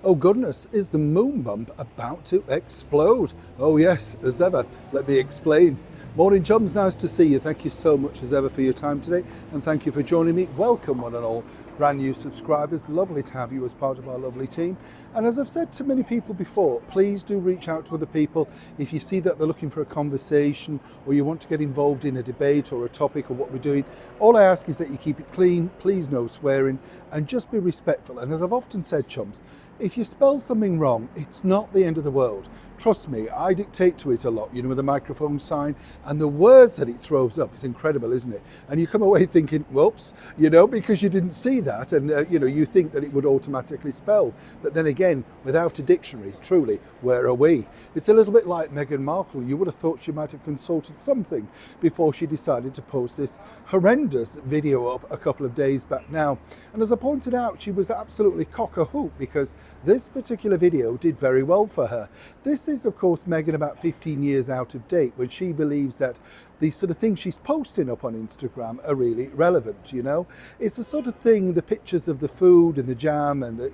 Oh goodness, is the Moonbump about to explode? Oh yes, as ever. Let me explain. Morning chums, nice to see you. Thank you so much as ever for your time today, and thank you for joining me. Welcome one and all brand new subscribers. Lovely to have you as part of our lovely team. And as I've said to many people before, please do reach out to other people if you see that they're looking for a conversation or you want to get involved in a debate or a topic or what we're doing. All I ask is that you keep it clean, please no swearing, and just be respectful. And as I've often said, chums, if you spell something wrong, it's not the end of the world. Trust me, I dictate to it a lot, with a microphone sign, and the words that it throws up is incredible, isn't it? And you come away thinking, whoops, because you didn't see that, and you think that it would automatically spell. But then again, without a dictionary, truly, where are we? It's a little bit like Meghan Markle. You would have thought she might have consulted something before she decided to post this horrendous video up a couple of days back now. And as I pointed out, she was absolutely cock-a-hoop because this particular video did very well for her. This is, of course, Meghan about 15 years out of date when she believes that the sort of things she's posting up on Instagram are really relevant, It's the sort of thing, the pictures of the food and the jam and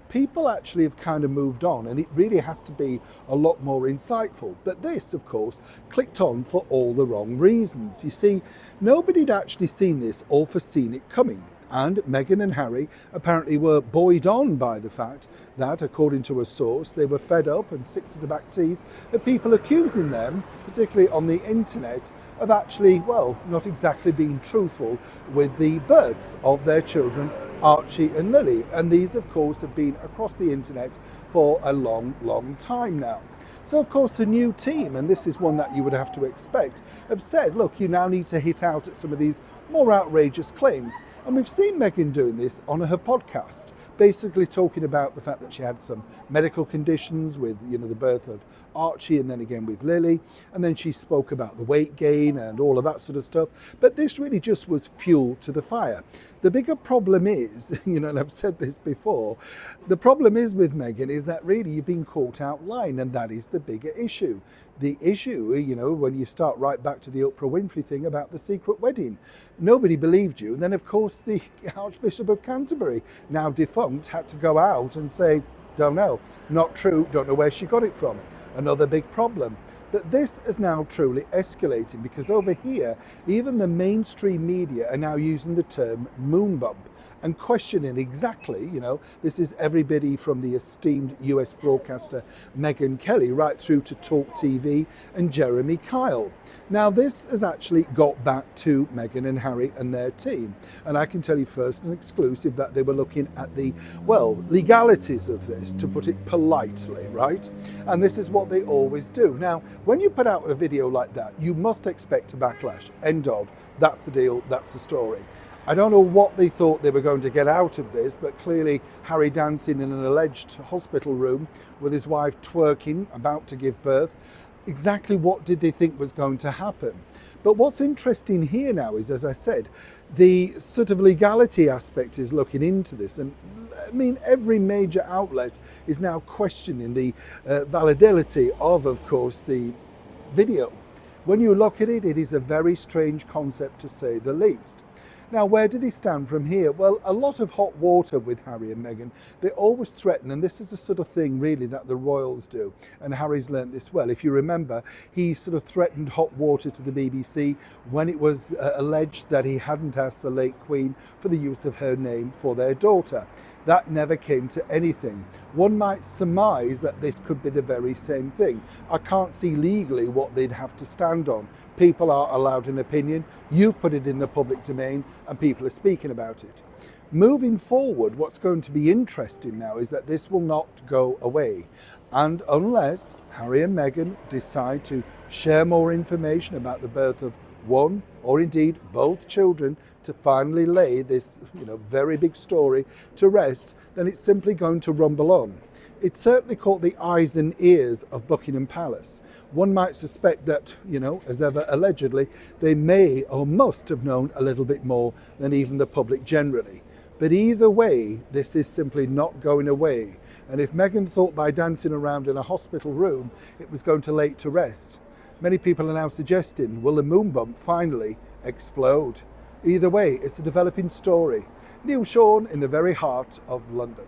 people actually have kind of moved on, and it really has to be a lot more insightful. But this, of course, clicked on for all the wrong reasons. You see, nobody'd actually seen this or foreseen it coming. And Meghan and Harry apparently were buoyed on by the fact that, according to a source, they were fed up and sick to the back teeth of people accusing them, particularly on the internet, of actually, not exactly being truthful with the births of their children, Archie and Lily. And these, of course, have been across the internet for a long, long time now. So, of course, the new team, and this is one that you would have to expect, have said, look, you now need to hit out at some of these more outrageous claims. And we've seen Meghan doing this on her podcast, basically talking about the fact that she had some medical conditions with, the birth of Archie and then again with Lily. And then she spoke about the weight gain and all of that sort of stuff. But this really just was fuel to the fire. The bigger problem is, and I've said this before, the problem is with Meghan is that really you've been caught out lying, and that is the bigger issue. The issue, when you start right back to the Oprah Winfrey thing about the secret wedding, nobody believed you. And then, of course, the Archbishop of Canterbury, now defunct, had to go out and say, don't know, not true, don't know where she got it from. Another big problem. But this is now truly escalating because over here, even the mainstream media are now using the term Moonbump and questioning exactly, this is everybody from the esteemed US broadcaster Megyn Kelly right through to Talk TV and Jeremy Kyle. Now, this has actually got back to Meghan and Harry and their team. And I can tell you first and exclusive that they were looking at the, legalities of this, to put it politely, right? And this is what they always do. Now, when you put out a video like that, you must expect a backlash. End of. That's the deal. That's the story. I don't know what they thought they were going to get out of this, but clearly Harry dancing in an alleged hospital room with his wife twerking, about to give birth. Exactly what did they think was going to happen? But what's interesting here now is, as I said, the sort of legality aspect is looking into this. And I mean, every major outlet is now questioning the validity of course, the video. When you look at it, it is a very strange concept to say the least. Now, where do they stand from here? Well, a lot of hot water with Harry and Meghan. They always threaten, and this is the sort of thing really that the royals do, and Harry's learnt this well. If you remember, he sort of threatened hot water to the BBC when it was alleged that he hadn't asked the late Queen for the use of her name for their daughter. That never came to anything. One might surmise that this could be the very same thing. I can't see legally what they'd have to stand on. People are allowed an opinion. You've put it in the public domain and people are speaking about it. Moving forward, what's going to be interesting now is that this will not go away. And unless Harry and Meghan decide to share more information about the birth of one or indeed both children to finally lay this very big story to rest, then it's simply going to rumble on. It certainly caught the eyes and ears of Buckingham Palace. One might suspect that, as ever allegedly, they may or must have known a little bit more than even the public generally. But either way, this is simply not going away. And if Meghan thought by dancing around in a hospital room it was going to lay it to rest, many people are now suggesting, will the Moonbump finally explode? Either way, it's a developing story. Neil Sean in the very heart of London.